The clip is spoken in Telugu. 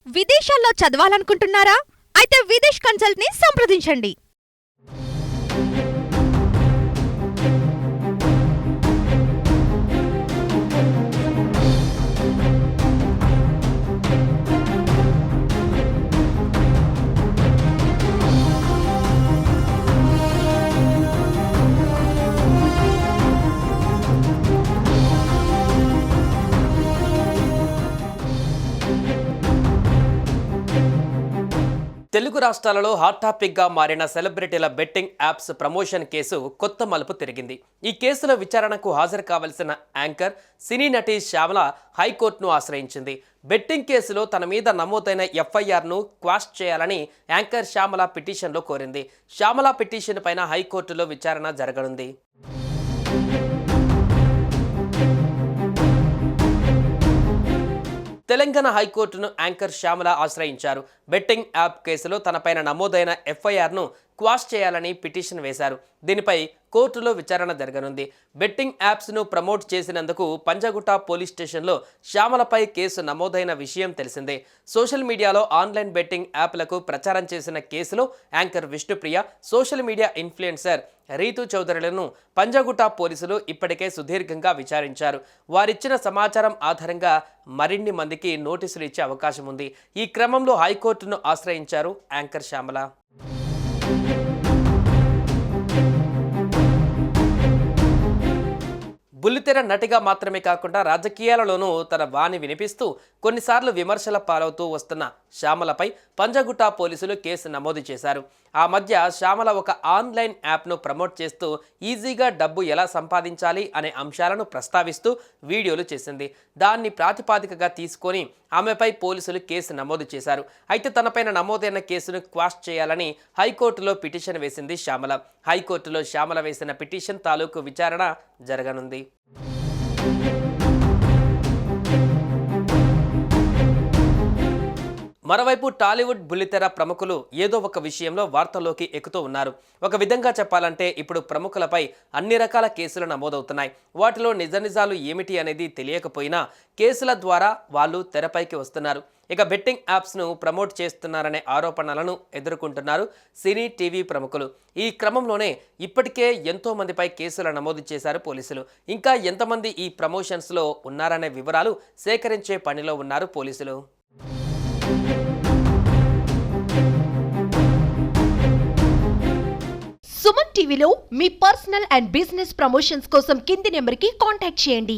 విదేశాల్లో చదవాలనుకుంటున్నారా? అయితే విదేశ్ కన్సల్ట్ ని సంప్రదించండి. తెలుగు రాష్ట్రాలలో హాట్ టాపిక్గా మారిన సెలబ్రిటీల బెట్టింగ్ యాప్స్ ప్రమోషన్ కేసు కొత్త మలుపు తిరిగింది. ఈ కేసులో విచారణకు హాజరు కావలసిన యాంకర్ సినీ నటి శ్యామల హైకోర్టును ఆశ్రయించింది. బెట్టింగ్ కేసులో తన మీద నమోదైన ఎఫ్ఐఆర్ను క్వాష్ చేయాలని యాంకర్ శ్యామల పిటిషన్లో కోరింది. శ్యామల పిటిషన్ పైన హైకోర్టులో విచారణ జరగనుంది. తెలంగాణ హైకోర్టును యాంకర్ శ్యామల ఆశ్రయించారు. బెట్టింగ్ యాప్ కేసులో తనపైన నమోదైన ఎఫ్ఐఆర్ను క్వాష్ చేయాలని పిటిషన్ వేశారు. దీనిపై కోర్టులో విచారణ జరగనుంది. బెట్టింగ్ యాప్స్ను ప్రమోట్ చేసినందుకు పంజాగుట్ట పోలీస్ స్టేషన్లో శ్యామలపై కేసు నమోదైన విషయం తెలిసిందే. సోషల్ మీడియాలో ఆన్లైన్ బెట్టింగ్ యాప్లకు ప్రచారం చేసిన కేసులో anchor Vishnupriya, social media influencer Rithu చౌదరులను పంజాగుట్ట పోలీసులు ఇప్పటికే సుదీర్ఘంగా విచారించారు. వారిచ్చిన సమాచారం ఆధారంగా మరిన్ని మందికి నోటీసులు ఇచ్చే అవకాశం ఉంది. ఈ క్రమంలో హైకోర్టును ఆశ్రయించారు యాంకర్ శ్యామల. బుల్లితెర నటిగా మాత్రమే కాకుండా రాజకీయాలలోనూ తన వాణి వినిపిస్తూ కొన్నిసార్లు విమర్శల పాలవుతూ వస్తున్న శ్యామలపై పంజాగుట్ట పోలీసులు కేసు నమోదు చేశారు. ఆ మధ్య శ్యామల ఒక ఆన్లైన్ యాప్ను ప్రమోట్ చేస్తూ ఈజీగా డబ్బు ఎలా సంపాదించాలి అనే అంశాలను ప్రస్తావిస్తూ వీడియోలు చేసింది. దాన్ని ప్రాతిపాదికగా తీసుకొని ఆమెపై పోలీసులు కేసు నమోదు చేశారు. అయితే తనపైన నమోదైన కేసును క్వాష్ చేయాలని హైకోర్టులో పిటిషన్ వేసింది శ్యామల. హైకోర్టులో శ్యామల వేసిన పిటిషన్ తాలూకు విచారణ జరగనుంది. మరోవైపు టాలీవుడ్ బుల్లితెర ప్రముఖులు ఏదో ఒక విషయంలో వార్తల్లోకి ఎక్కుతూ ఉన్నారు. ఒక విధంగా చెప్పాలంటే ఇప్పుడు ప్రముఖులపై అన్ని రకాల కేసులు నమోదవుతున్నాయి. వాటిలో నిజాలు ఏమిటి అనేది తెలియకపోయినా కేసుల ద్వారా వాళ్ళు తెరపైకి వస్తున్నారు. ఇక బెట్టింగ్ యాప్స్ను ప్రమోట్ చేస్తున్నారనే ఆరోపణలను ఎదుర్కొంటున్నారు సినీ, టీవీ ప్రముఖులు. ఈ క్రమంలోనే ఇప్పటికే ఎంతో మందిపై కేసులు నమోదు చేశారు పోలీసులు. ఇంకా ఎంతమంది ఈ ప్రమోషన్స్లో ఉన్నారనే వివరాలు సేకరించే పనిలో ఉన్నారు పోలీసులు. సుమన్ టీవీలో మీ పర్సనల్ అండ్ బిజినెస్ ప్రమోషన్స్ కోసం కింది నెంబర్కి కాంటాక్ట్ చేయండి.